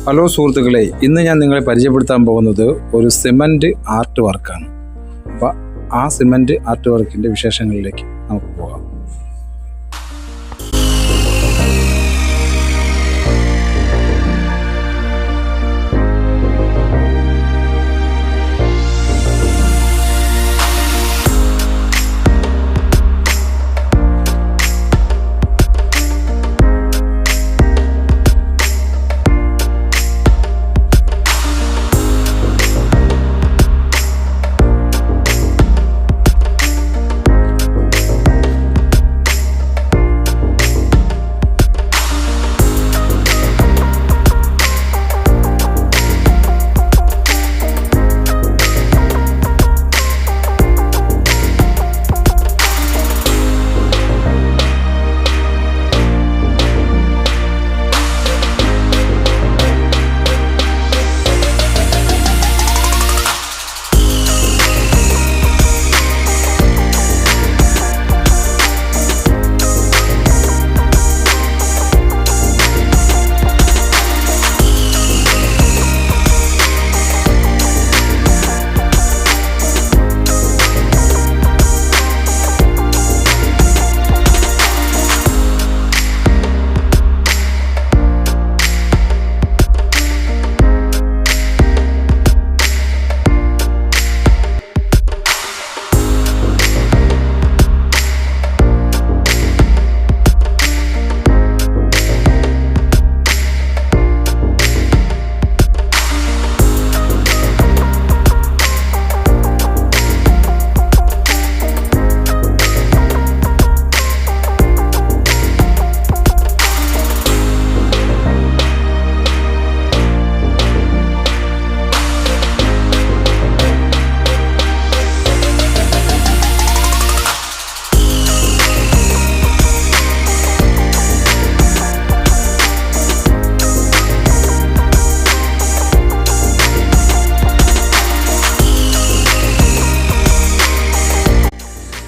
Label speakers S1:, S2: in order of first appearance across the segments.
S1: Hello സുഹൃത്തുക്കളെ, ഇന്ന് ഞാൻ നിങ്ങളെ പരിചയപ്പെടുത്താൻ പോകുന്നത് ഒരു സിമൻറ്റ് ആർട്ട് വർക്കാണ്. അപ്പോൾ ആ സിമൻറ്റ് ആർട്ട് വർക്കിൻ്റെ വിശേഷങ്ങളിലേക്ക് നമുക്ക് പോകാം.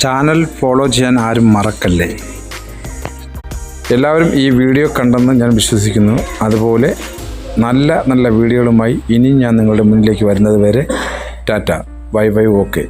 S1: ചാനൽ ഫോളോ ചെയ്യാൻ ആരും മറക്കല്ലേ. എല്ലാവരും ഈ വീഡിയോ കണ്ടെന്ന് ഞാൻ വിശ്വസിക്കുന്നു. അതുപോലെ നല്ല നല്ല വീഡിയോകളുമായി ഇനിയും ഞാൻ നിങ്ങളുടെ മുന്നിലേക്ക് വരുന്നത് വരെ ടാറ്റ, ബൈ ബൈ, ഓക്കെ.